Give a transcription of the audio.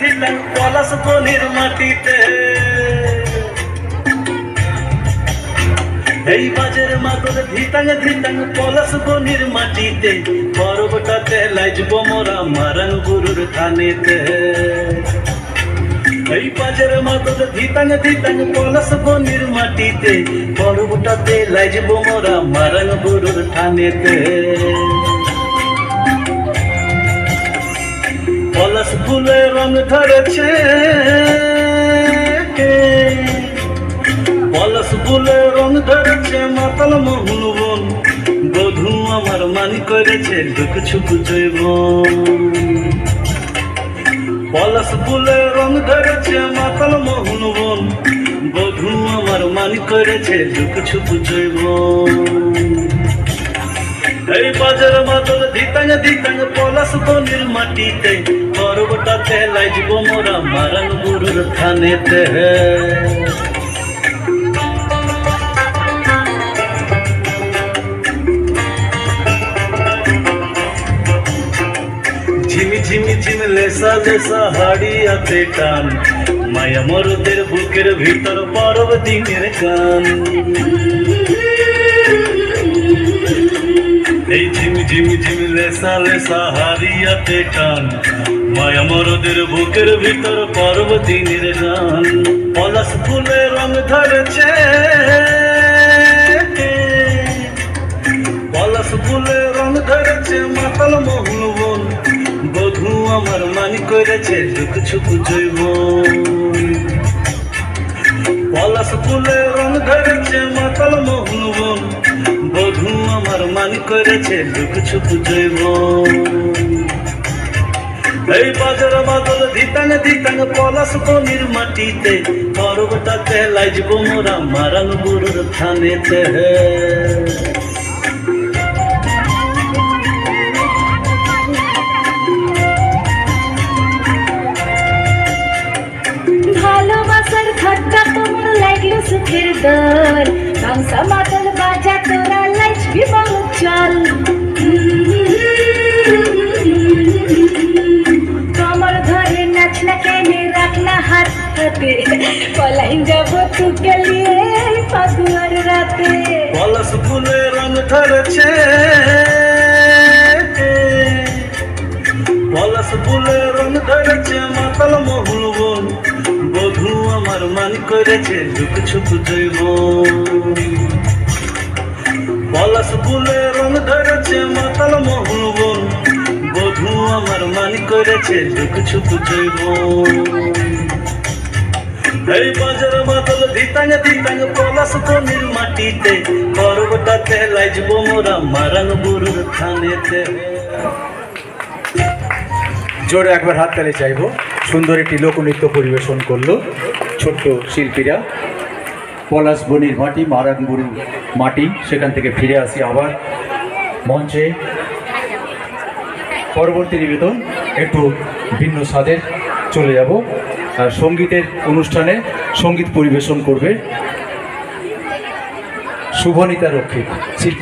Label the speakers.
Speaker 1: ধিতাং পলাশ বনির মাটিতে এই বাজের মাদল ধিতাং পলাশ বনির মাটিতে পর্বটাতে লাইজব মোরা মারাং গুরুর থানেতে এই বাজের মাদল ধিতাং পলাশ বনির মাটিতে পর্বটাতে লাইজব মোরা মারাং গুরুর থানেতে পলাশ ফুলে রং ধরেছে পলাশ ফুলে রং ধরেছে মাতাল মোহন বন বধূ আমার মানি করেছে দুঃখ ছুপ জৈবন পলাশ ফুলে রং ধরেছে মাতাল মোহন বন বধূ আমার মানি করেছে দুঃখ ছুপ জৈবন এই বাজার মাদল ধিতাং পলাশ বনির মাটিতে পর্বটাতে লাইজব মোরা মারাং গুরুর থানেতে ঝিমি লেসা লেসা হাড়িয়াতে টান মায়া মরদের বুকের ভিতর পরব দিনের গান এই ঝিমি লেসা লেসা হাড়িয়াতে টান মায়া মরদের বুকের ভিতর পরব দিনের গান পলাশ ফুলে রং ধরেছে পলাশ ফুলে রং ধরেছে মাতাল মোহন বন বধূ আমার মানি করেছে দুঃখ ছুপ জৈবন পলাশ ফুলে রং ধরেছে মাতাল মোহন বন বধূ আমার মানি করেছে দুঃখ ছুপ জৈবন এই বাজার বাদল ধিতাং পলাশ বনির মাটিতে পর্বটাতে লাইজব মোরা মারাং গুরুর থানেতে
Speaker 2: ভালোবাসার খটকা তোমার লাগলো সুখের দল কামসা মাদল বাজা তোরা লাইজবি বল চল কমর ধরে নাচনা কেনে রাখনা হাত হাতে পলাইন যাব তোকে লিয়ে ফাগুয়ার রাতে
Speaker 1: পলাশ ফুলে রং ধরেছে পলাশ ফুলে রং ধরেছে মাতাল মোহন বন বধূ আমার মানি করেছে দুঃখ ছুপ জৈবন পলাশ ফুলে রং ধরেছে মাতাল মোহন বন বধূ আমার মানি করেছে দুঃখ ছুপ জৈবন এই বাজার বাদল ধিতাং পলাশ বনির মাটিতে পর্বটাতে লাইজব মোরা মারাং গুরুর থানেতে
Speaker 3: জোরে একবার হাততালি চাইব। সুন্দর একটি লোকনৃত্য পরিবেশন করলো ছোট্ট শিল্পীরা। পলাশ বনির মাটি মারাং গুরুর মাটি, সেখান থেকে ফিরে আসি আবার মঞ্চে। পরবর্তী নিবেদন একটু ভিন্ন স্বাদের চলে যাব। সঙ্গীতের অনুষ্ঠানে সঙ্গীত পরিবেশন করবে শুভনীতা রক্ষিত শিল্পী।